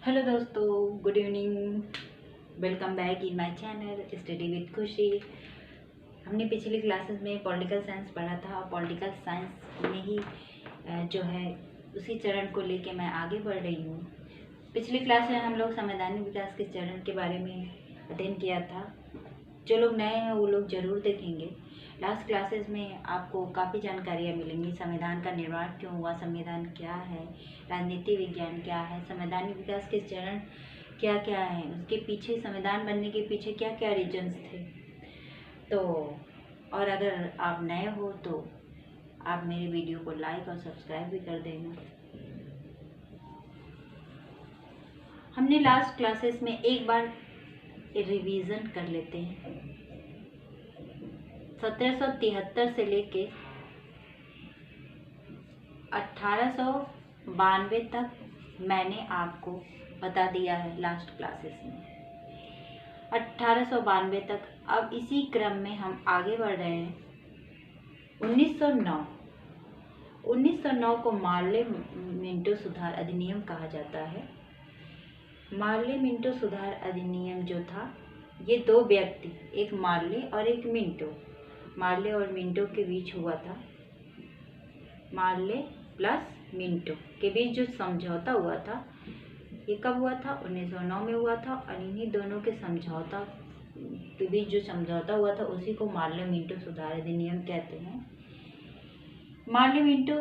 Hello दोस्तों, good evening. Welcome back in my channel study with खुशी। हमने पिछली क्लासेस में पॉलिटिकल साइंस पढ़ा था और पॉलिटिकल साइंस में ही जो है उसी चरण को लेके मैं आगे बढ़ रही हूँ। पिछली क्लास में हम लोग संवैधानिक विकास के चरण के बारे में अध्ययन किया था। जो लोग नए हैं वो लोग ज़रूर देखेंगे। लास्ट क्लासेस में आपको काफ़ी जानकारियाँ मिलेंगी। संविधान का निर्माण क्यों हुआ, संविधान क्या है, राजनीति विज्ञान क्या है, संवैधानिक विकास के चरण क्या क्या है, उसके पीछे संविधान बनने के पीछे क्या क्या रीजन्स थे। तो और अगर आप नए हो तो आप मेरे वीडियो को लाइक और सब्सक्राइब भी कर देना। हमने लास्ट क्लासेस में एक बार रिवीजन कर लेते हैं। 1773 से लेके 1892 तक मैंने आपको बता दिया है लास्ट क्लासेस में। 1892 तक। अब इसी क्रम में हम आगे बढ़ रहे हैं। 1909 को मार्ले मिंटो सुधार अधिनियम कहा जाता है। मार्ले मिंटो सुधार अधिनियम जो था, ये दो व्यक्ति, एक मार्ले और एक मिंटो, मार्ले और मिंटो के बीच हुआ था। मार्ले प्लस मिंटो के बीच जो समझौता हुआ था, ये कब हुआ था? 1909 में हुआ था। और इन्हीं दोनों के समझौता के बीच जो समझौता हुआ था उसी को मार्ले मिंटो सुधार अधिनियम कहते हैं। मार्ले मिंटो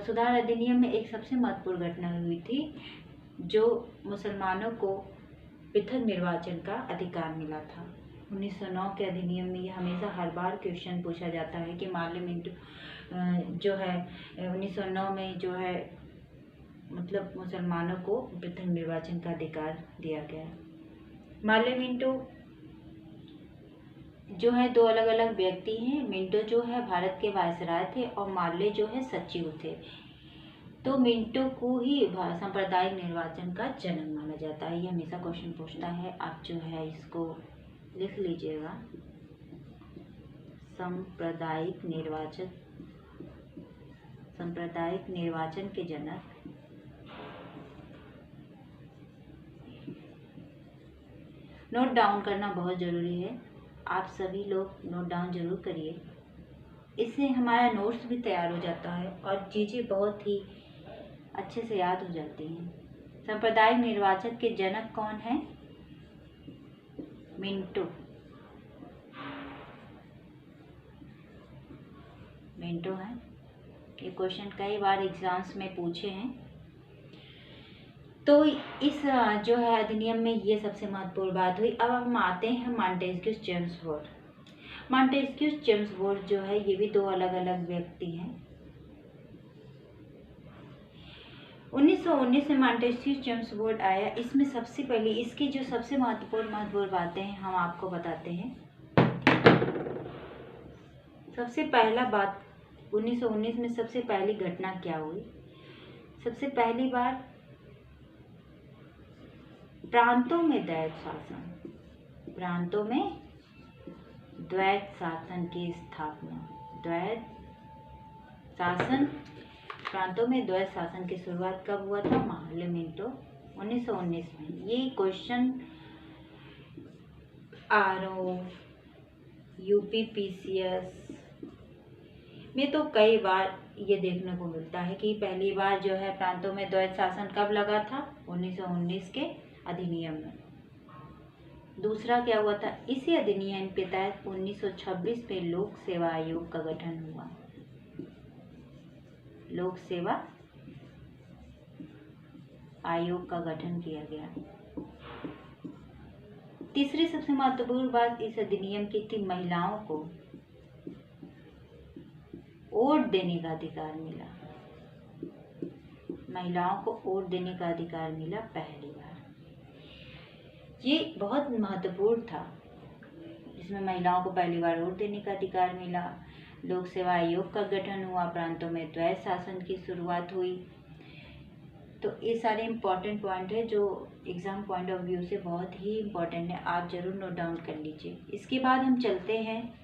सुधार अधिनियम में एक सबसे महत्वपूर्ण घटना हुई थी, जो मुसलमानों को पृथक निर्वाचन का अधिकार मिला था। 1909 के अधिनियम में ये हमेशा हर बार क्वेश्चन पूछा जाता है कि मार्ले मिंटो जो है 1909 में जो है मतलब मुसलमानों को पृथक निर्वाचन का अधिकार दिया गया। मार्ले मिंटो जो है दो अलग अलग व्यक्ति हैं। मिंटो जो है भारत के वायसराय थे और मार्ले जो है सचिव थे। तो मिंटो को ही सांप्रदायिक निर्वाचन का जनक माना जाता है। ये हमेशा क्वेश्चन पूछता है, आप जो है इसको लिख लीजिएगा। सांप्रदायिक निर्वाचन के जनक नोट डाउन करना बहुत ज़रूरी है। आप सभी लोग नोट डाउन जरूर करिए। इससे हमारा नोट्स भी तैयार हो जाता है और चीज़ें बहुत ही अच्छे से याद हो जाती हैं। सांप्रदायिक निर्वाचन के जनक कौन है? मिंटो है। ये क्वेश्चन कई बार एग्जाम्स में पूछे हैं। तो इस जो है अधिनियम में ये सबसे महत्वपूर्ण बात हुई। अब हम आते हैं मॉन्टेस्क्यू चेम्सफोर्ड। मॉन्टेस्क्यू चेम्सफोर्ड जो है ये भी दो अलग अलग व्यक्ति हैं। 1919 में मॉन्टेस्क्यू चेम्सफोर्ड आया। इसमें सबसे पहले इसकी जो सबसे महत्वपूर्ण बातें हैं हम आपको बताते हैं। सबसे पहला बात, 1919 में सबसे पहली घटना क्या हुई? सबसे पहली बार प्रांतों में द्वैत शासन की स्थापना। प्रांतों में द्वैत शासन की शुरुआत कब हुआ था? मार्ले मिंटो 1919 में। ये क्वेश्चन RO, UPPCS में तो कई बार ये देखने को मिलता है कि पहली बार जो है प्रांतों में द्वैत शासन कब लगा था? 1919 के अधिनियम में। दूसरा क्या हुआ था? इसी अधिनियम के तहत 1926 में लोक सेवा आयोग का गठन हुआ। लोक सेवा आयोग का गठन किया गया। तीसरी सबसे महत्वपूर्ण बात इस अधिनियम की थी, महिलाओं को वोट देने का अधिकार मिला। महिलाओं को वोट देने का अधिकार मिला पहली बार। ये बहुत महत्वपूर्ण था। इसमें महिलाओं को पहली बार वोट देने का अधिकार मिला। लोक सेवा आयोग का गठन हुआ। प्रांतों में द्वैत शासन की शुरुआत हुई। तो ये सारे इम्पोर्टेंट पॉइंट है जो एग्जाम पॉइंट ऑफ व्यू से बहुत ही इम्पोर्टेंट है। आप जरूर नोट डाउन कर लीजिए। इसके बाद हम चलते हैं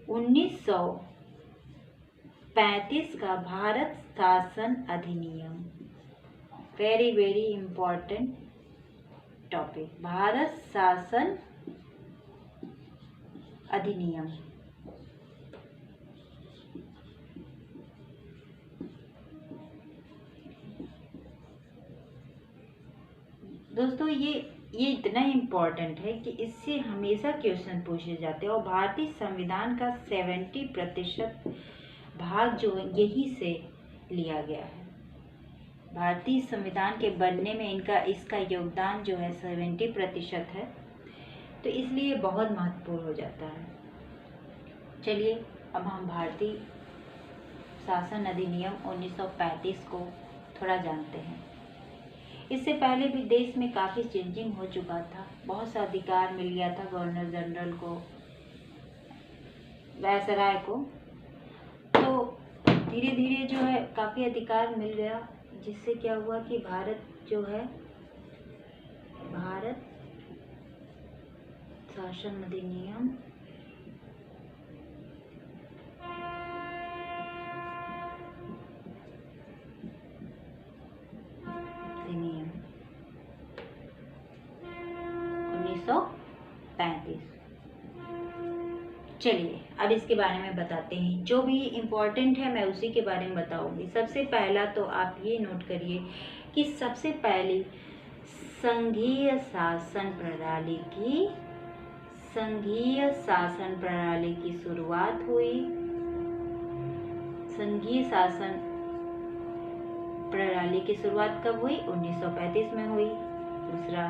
1935 का भारत शासन अधिनियम। Very very important topic, Bharat शासन अधिनियम। दोस्तों ये इतना इम्पोर्टेंट है कि इससे हमेशा क्वेश्चन पूछे जाते हैं और भारतीय संविधान का 70% भाग जो है यही से लिया गया है। भारतीय संविधान के बनने में इसका योगदान जो है 70% है, तो इसलिए बहुत महत्वपूर्ण हो जाता है। चलिए अब हम भारतीय शासन अधिनियम 1935 को थोड़ा जानते हैं। इससे पहले भी देश में काफ़ी चेंजिंग हो चुका था, बहुत सा अधिकार मिल गया था गवर्नर जनरल को, वायसराय को, तो धीरे धीरे जो है काफ़ी अधिकार मिल गया, जिससे क्या हुआ कि भारत जो है भारत शासन अधिनियम अधिनियम 1935। चलिए अब इसके बारे में बताते हैं, जो भी इम्पोर्टेंट है मैं उसी के बारे में बताऊंगी। सबसे पहला तो आप ये नोट करिए कि सबसे पहली संघीय शासन प्रणाली की शुरुआत हुई। संघीय शासन प्रणाली की शुरुआत कब हुई? 1935 में हुई। दूसरा,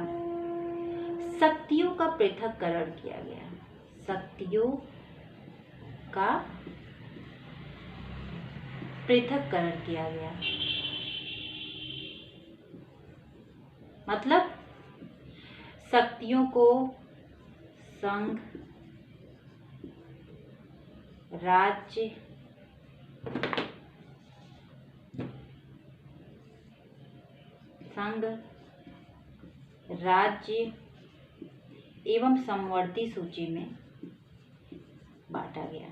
शक्तियों का पृथक्करण किया गया। शक्तियों का पृथक्करण किया गया, मतलब शक्तियों को संघ, राज्य, एवं समवर्ती सूची में बांटा गया।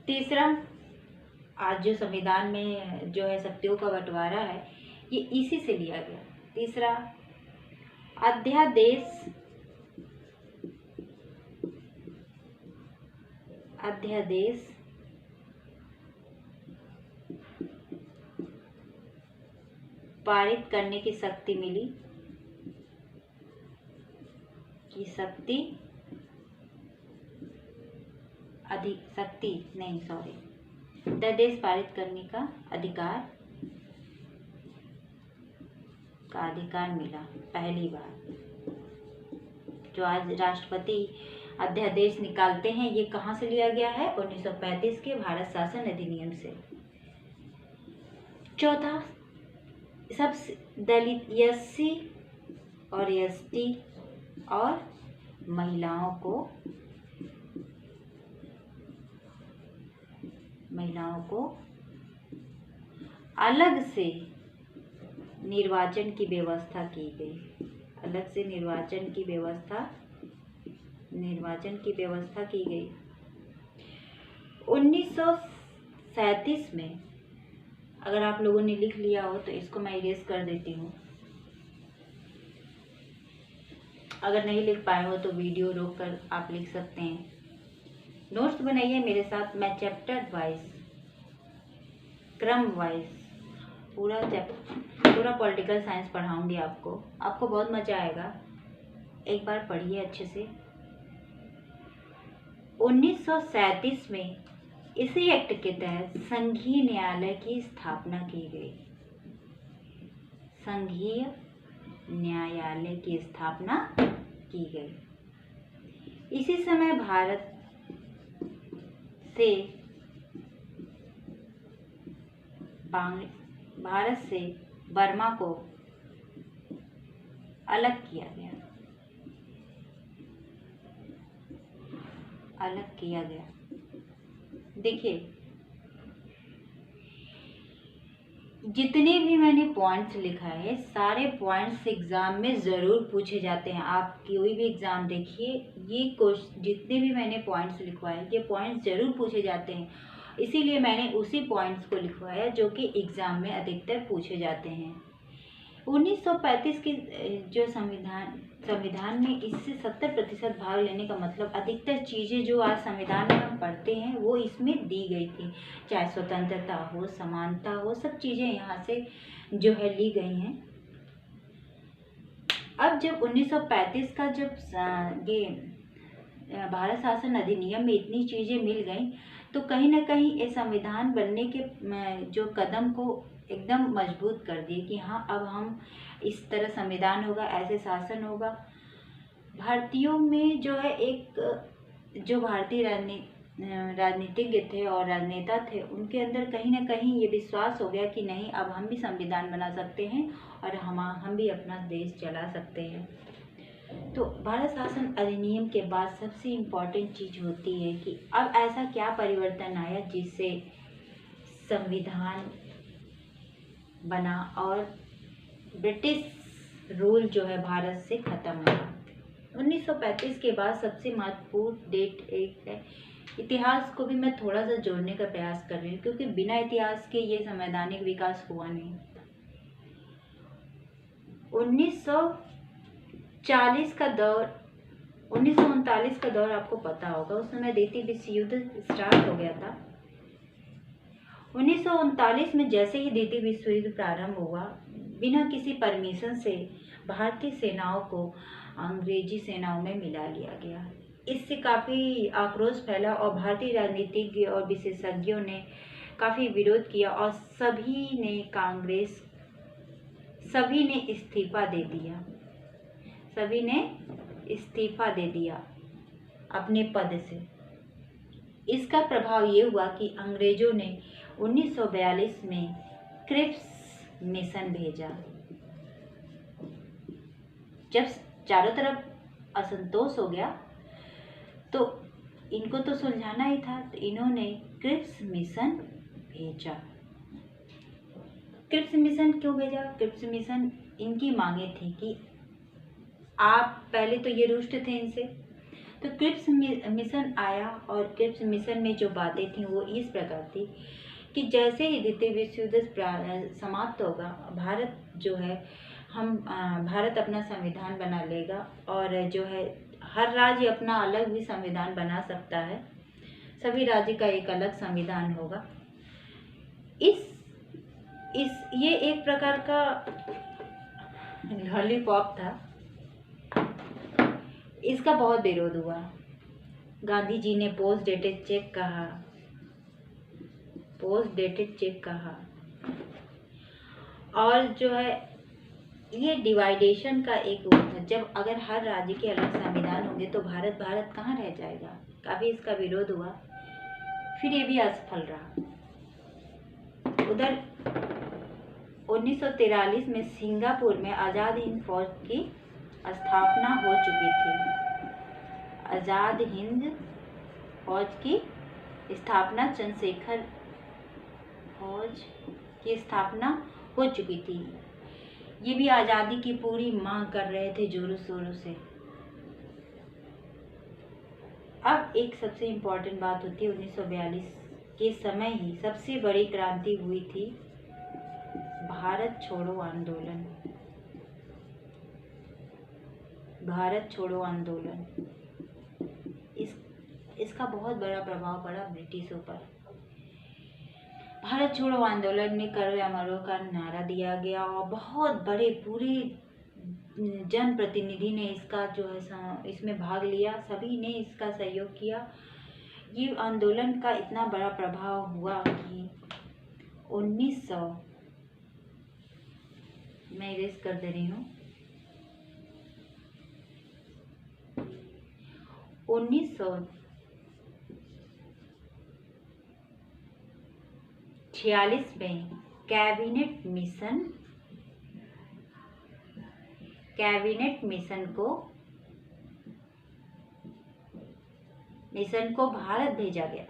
तीसरा, आज जो संविधान में जो है शक्तियों का बंटवारा है, ये इसी से लिया गया। तीसरा, अध्यादेश पारित करने की शक्ति मिली, अध्यादेश पारित करने का अधिकार मिला पहली बार। जो आज राष्ट्रपति अध्यादेश निकालते हैं, ये कहाँ से लिया गया है? 1935 के भारत शासन अधिनियम से। चौथा, सब दलित, एससी और एसटी और महिलाओं को अलग से निर्वाचन की व्यवस्था की गई। 1937 में, अगर आप लोगों ने लिख लिया हो तो इसको मैं इरेज कर देती हूँ, अगर नहीं लिख पाए हो तो वीडियो रोक कर आप लिख सकते हैं। नोट्स बनाइए मेरे साथ, मैं चैप्टर वाइज, क्रम वाइज पूरा पॉलिटिकल साइंस पढ़ाऊंगी आपको बहुत मजा आएगा। एक बार पढ़िए अच्छे से। 1937 में इसी एक्ट के तहत संघीय न्यायालय की स्थापना की गई। संघीय न्यायालय की स्थापना की गई। इसी समय भारत से बर्मा को अलग किया गया। देखिए, जितने भी मैंने पॉइंट्स लिखा है, सारे पॉइंट्स एग्जाम में ज़रूर पूछे जाते हैं। आप कोई भी एग्ज़ाम देखिए, ये जितने भी मैंने पॉइंट्स लिखवाए, ये पॉइंट्स ज़रूर पूछे जाते हैं। इसीलिए मैंने उसी पॉइंट्स को लिखवाया जो कि एग्ज़ाम में अधिकतर पूछे जाते हैं। 1935 की जो संविधान में इससे 70% भाग लेने का मतलब अधिकतर चीज़ें जो आज संविधान में हम पढ़ते हैं वो इसमें दी गई थी, चाहे स्वतंत्रता हो, समानता हो, सब चीज़ें यहाँ से जो है ली गई हैं। अब जब 1935 का जब ये भारत शासन अधिनियम में इतनी चीज़ें मिल गई तो कहीं ना कहीं ये संविधान बनने के जो कदम को एकदम मजबूत कर दिए कि हाँ अब हम इस तरह संविधान होगा, ऐसे शासन होगा। भारतीयों में जो है एक जो भारतीय राजनीतिज्ञ थे और राजनेता थे उनके अंदर कहीं ना कहीं ये विश्वास हो गया कि नहीं अब हम भी संविधान बना सकते हैं और हम भी अपना देश चला सकते हैं। तो भारत शासन अधिनियम के बाद सबसे इम्पॉर्टेंट चीज़ होती है कि अब ऐसा क्या परिवर्तन आया जिससे संविधान बना और ब्रिटिश रूल जो है भारत से ख़त्म हुआ। 1935 के बाद सबसे महत्वपूर्ण डेट एक है। इतिहास को भी मैं थोड़ा सा जोड़ने का प्रयास कर रही हूँ क्योंकि बिना इतिहास के ये संवैधानिक विकास हुआ नहीं। 1939 का दौर आपको पता होगा, उस समय द्वितीय विश्व युद्ध स्टार्ट हो गया था। 1939 में जैसे ही द्वितीय विश्व युद्ध प्रारंभ हुआ, बिना किसी परमिशन से भारतीय सेनाओं को अंग्रेजी सेनाओं में मिला लिया गया। इससे काफ़ी आक्रोश फैला और भारतीय राजनीतिज्ञ और विशेषज्ञों ने काफ़ी विरोध किया और सभी ने इस्तीफा दे दिया अपने पद से। इसका प्रभाव ये हुआ कि अंग्रेजों ने 1942 में क्रिप्स मिशन भेजा। जब चारों तरफ असंतोष हो गया तो इनको तो सुलझाना ही था, तो इन्होंने क्रिप्स मिशन भेजा। क्रिप्स मिशन क्यों भेजा? क्रिप्स मिशन इनकी मांगे थी कि आप पहले तो ये रुष्ट थे इनसे, तो क्रिप्स मिशन आया और क्रिप्स मिशन में जो बातें थी वो इस प्रकार थी कि जैसे ही द्वितीय विश्व युद्ध समाप्त होगा, भारत अपना संविधान बना लेगा और जो है हर राज्य अपना अलग भी संविधान बना सकता है, सभी राज्य का एक अलग संविधान होगा। ये एक प्रकार का लॉलीपॉप था। इसका बहुत विरोध हुआ। गांधी जी ने पोस्ट डेटेड चेक कहा और जो है ये डिवाइडेशन का एक वो था। जब अगर हर राज्य के अलग संविधान होंगे तो भारत कहाँ रह जाएगा। काफ़ी इसका विरोध हुआ, फिर ये भी असफल रहा। उधर 1943 में सिंगापुर में आज़ाद हिंद फौज की स्थापना हो चुकी थी। आज़ाद हिंद फौज की स्थापना चंद्रशेखर फौज की स्थापना हो चुकी थी। ये भी आज़ादी की पूरी मांग कर रहे थे जोरों शोरों से। अब एक सबसे इम्पोर्टेंट बात होती है, 1942 के समय ही सबसे बड़ी क्रांति हुई थी, भारत छोड़ो आंदोलन। इसका बहुत बड़ा प्रभाव पड़ा ब्रिटिशों पर। भारत छोड़ो आंदोलन में करो या मरो का नारा दिया गया और बहुत बड़े पूरे जनप्रतिनिधि ने इसका जो है इसमें भाग लिया, सभी ने इसका सहयोग किया। ये आंदोलन का इतना बड़ा प्रभाव हुआ कि 1900 मैं इरेज कर दे रही हूँ 1946 में कैबिनेट मिशन को भारत भेजा गया।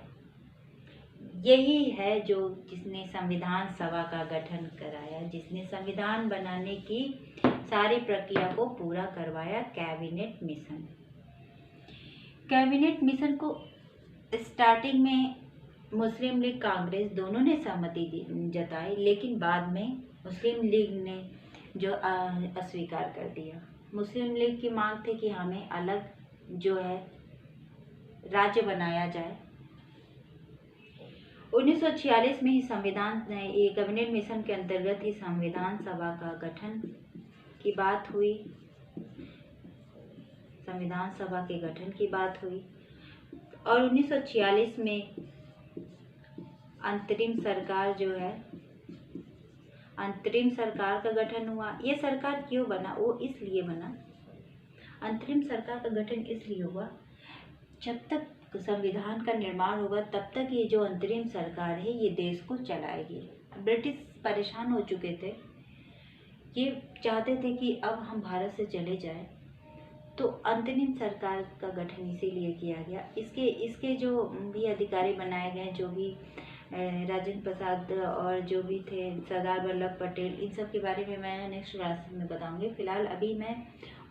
यही है जिसने संविधान सभा का गठन कराया, जिसने संविधान बनाने की सारी प्रक्रिया को पूरा करवाया। कैबिनेट मिशन को स्टार्टिंग में मुस्लिम लीग कांग्रेस दोनों ने सहमति जताई, लेकिन बाद में मुस्लिम लीग ने जो अस्वीकार कर दिया। मुस्लिम लीग की मांग थी कि हमें अलग जो है राज्य बनाया जाए। 1946 में ही कैबिनेट मिशन के अंतर्गत ही संविधान सभा का गठन की बात हुई। संविधान सभा के गठन की बात हुई और 1946 में अंतरिम सरकार का गठन हुआ। ये सरकार क्यों बना? वो इसलिए बना, अंतरिम सरकार का गठन इसलिए हुआ, जब तक संविधान का निर्माण होगा तब तक ये जो अंतरिम सरकार है ये देश को चलाएगी। ब्रिटिश परेशान हो चुके थे, ये चाहते थे कि अब हम भारत से चले जाएं, तो अंतरिम सरकार का गठन इसीलिए किया गया। इसके जो भी अधिकारी बनाए गए, जो भी राजेंद्र प्रसाद और जो भी थे सरदार वल्लभ पटेल, इन सब के बारे में मैं नेक्स्ट क्लास में बताऊंगी। फिलहाल अभी मैं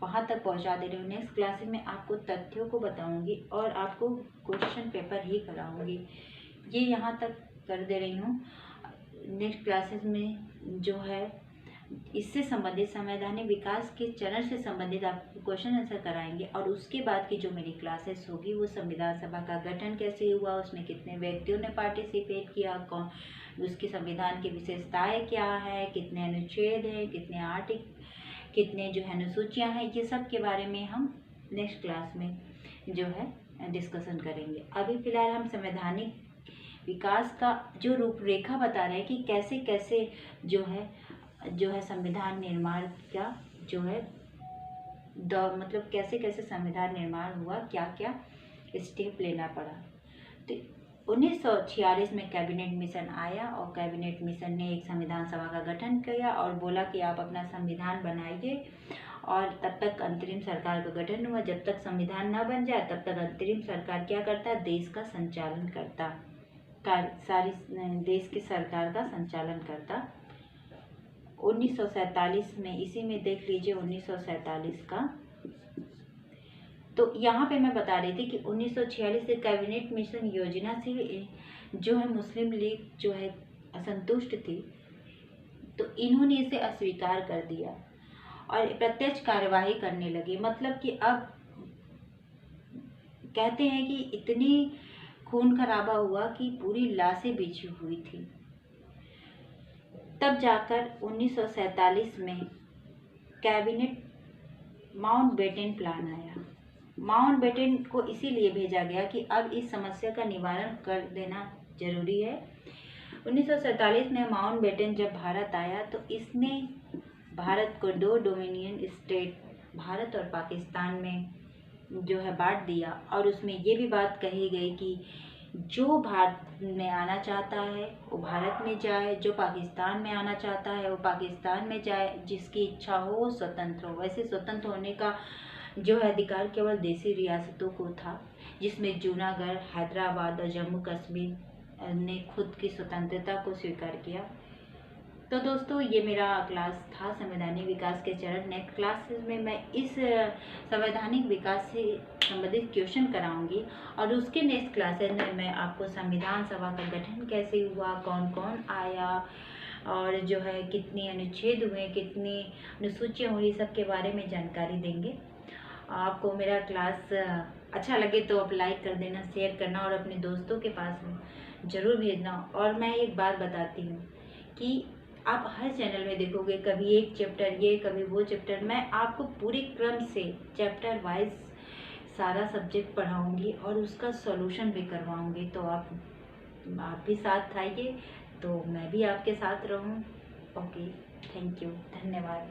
वहाँ तक पहुँचा दे रही हूँ। नेक्स्ट क्लास में आपको तथ्यों को बताऊंगी और आपको क्वेश्चन पेपर ही कराऊंगी। ये यहाँ तक कर दे रही हूँ। नेक्स्ट क्लासेस में जो है इससे संबंधित संवैधानिक विकास के चरण से संबंधित आपको क्वेश्चन आंसर कराएंगे और उसके बाद की जो मेरी क्लासेस होगी वो संविधान सभा का गठन कैसे हुआ, उसमें कितने व्यक्तियों ने पार्टिसिपेट किया, कौन उसकी संविधान की विशेषताएं क्या है, कितने अनुच्छेद हैं, कितने आर्टिकल, कितने जो है अनुसूचियाँ हैं, ये सब के बारे में हम नेक्स्ट क्लास में जो है डिस्कशन करेंगे। अभी फ़िलहाल हम संवैधानिक विकास का जो रूपरेखा बता रहे हैं कि कैसे कैसे जो है संविधान निर्माण का जो है मतलब कैसे कैसे संविधान निर्माण हुआ, क्या क्या स्टेप लेना पड़ा। तो 1946 में कैबिनेट मिशन आया और कैबिनेट मिशन ने एक संविधान सभा का गठन किया और बोला कि आप अपना संविधान बनाइए, और तब तक अंतरिम सरकार का गठन हुआ। जब तक संविधान न बन जाए तब तक अंतरिम सरकार क्या करता? देश का संचालन करता, सारी देश की सरकार का संचालन करता। 1947 में, इसी में देख लीजिए 1947 का, तो यहाँ पे मैं बता रही थी कि 1946 से कैबिनेट मिशन योजना से जो है मुस्लिम लीग जो है असंतुष्ट थी, तो इन्होंने इसे अस्वीकार कर दिया और प्रत्यक्ष कार्यवाही करने लगे। मतलब कि अब कहते हैं कि इतनी खून खराबा हुआ कि पूरी लाशें बिछी हुई थी। तब जाकर 1947 में कैबिनेट माउंटबेटन प्लान आया। माउंटबेटन को इसीलिए भेजा गया कि अब इस समस्या का निवारण कर देना जरूरी है। 1947 में माउंटबेटन जब भारत आया तो इसने भारत को 2 डोमिनियन स्टेट, भारत और पाकिस्तान में जो है बांट दिया, और उसमें ये भी बात कही गई कि जो भारत में आना चाहता है वो भारत में जाए, जो पाकिस्तान में आना चाहता है वो पाकिस्तान में जाए, जिसकी इच्छा हो वो स्वतंत्र हो। वैसे स्वतंत्र होने का जो है अधिकार केवल देशी रियासतों को था, जिसमें जूनागढ़, हैदराबाद और जम्मू कश्मीर ने खुद की स्वतंत्रता को स्वीकार किया। तो दोस्तों ये मेरा क्लास था संवैधानिक विकास के चरण। नेक्स्ट क्लासेस में मैं इस संवैधानिक विकास से संबंधित क्वेश्चन कराऊंगी और उसके नेक्स्ट क्लासेस में मैं आपको संविधान सभा का गठन कैसे हुआ, कौन कौन आया और जो है कितने अनुच्छेद हुए, कितनी अनुसूचियाँ हुई, सब के बारे में जानकारी देंगे। आपको मेरा क्लास अच्छा लगे तो आप लाइक कर देना, शेयर करना और अपने दोस्तों के पास ज़रूर भेजना। और मैं एक बात बताती हूँ कि आप हर चैनल में देखोगे कभी एक चैप्टर ये, कभी वो चैप्टर, मैं आपको पूरे क्रम से चैप्टर वाइज सारा सब्जेक्ट पढ़ाऊँगी और उसका सॉल्यूशन भी करवाऊँगी। तो आप भी साथ आइए तो मैं भी आपके साथ रहूँ। ओके, थैंक यू, धन्यवाद।